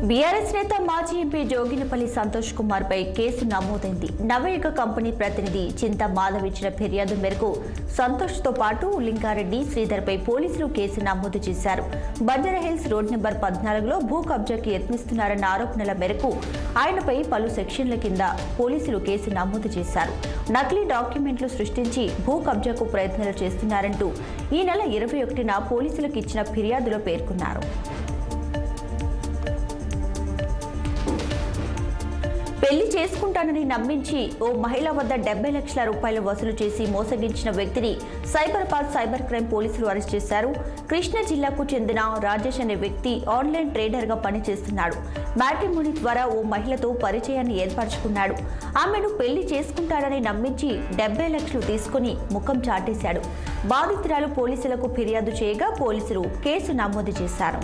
BRS నేత మాజీ MP Joginapally Santosh Kumar పై case నమోదైంది. నవయుగ కంపెనీ ప్రతినిధి చింత మాధవ్ ఇచ్చిన ఫిర్యాదు మేరకు సంతోష్ తో పాటు లింగారెడ్డి, శ్రీధర్ పై పోలీసులు కేసు నమోదు చేశారు. బంజారాహిల్స్ రోడ్ నెంబర్ 14లో భూ కబ్జాకి యత్నిస్తున్నారన్న ఆరోపణల మేరకు ఆయనపై పలు సెక్షన్ల కింద పోలీసులు కేసు నమోదు చేశారు. నకిలీ డాక్యుమెంట్లు సృష్టించి భూ కబ్జాకు ప్రయత్నాలు చేస్తున్నారంటూ ఈ నెల 21న పోలీసులకు ఇచ్చిన ఫిర్యాదులో పేర్కొన్నారు. పెళ్లి చేసుకుంటానని నమ్మించి ఓ మహిళ వద్ద 70 లక్షల రూపాయలు వసూలు చేసి మోసగించిన వ్యక్తిని సైబరాబాద్ సైబర్ క్రైమ్ పోలీసులు అరెస్ట్ చేశారు. కృష్ణా జిల్లాకు చెందిన రాజేష్ అనే వ్యక్తి ఆన్లైన్ ట్రేడర్ గా పనిచేస్తున్నాడు. మ్యాట్రిమోనీ ద్వారా ఓ మహిళతో పరిచయాన్ని ఏర్పరచుకున్నాడు. ఆమెను పెళ్లి చేసుకుంటాడని నమ్మించి 70 లక్షలు తీసుకుని ముఖం చాటేశాడు. బాధితురాలు పోలీసులకు ఫిర్యాదు చేయగా పోలీసులు కేసు నమోదు చేశారు.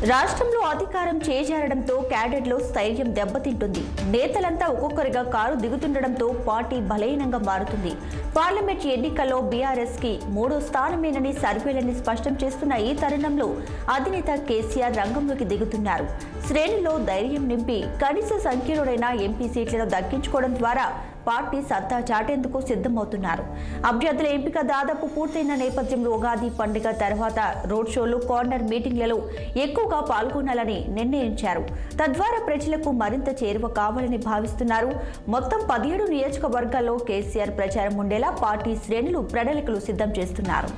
రాష్ట్రంలో అధికారం చేజారడంతో క్యాడర్లో స్థైర్యం దెబ్బతింటుంది. నేతలంతా ఒక్కొక్కరిగా కారు దిగుతుండడంతో పార్టీ బలహీనంగా మారుతుంది. పార్లమెంట్ ఎన్నికల్లో బీఆర్ఎస్ కి 3వ స్థానమేనని సర్వేలని స్పష్టం చేస్తున్న ఈ తరుణంలో అధినేత కేసీఆర్ రంగంలోకి దిగుతున్నారు. శ్రేణిలో ధైర్యం నింపి కనీస సంఖ్యలోనైన ఎంపీ సీట్లను దక్కించుకోవడం ద్వారా పార్టీ సత్తా చాటేందుకు సిద్ధమవుతున్నారు. అభ్యర్థుల ఎంపిక దాదాపు పూర్తయిన నేపథ్యంలో ఉగాది పండుగ తర్వాత రోడ్ షోలు, కార్నర్ మీటింగ్లలో ఎక్కువగా పాల్గొనాలని నిర్ణయించారు. తద్వారా ప్రజలకు మరింత చేరువ కావాలని భావిస్తున్నారు. మొత్తం 17 నియోజకవర్గాల్లో కేసీఆర్ ప్రచారం ఉండేలా పార్టీ శ్రేణులు ప్రణాళికలు సిద్ధం చేస్తున్నారు.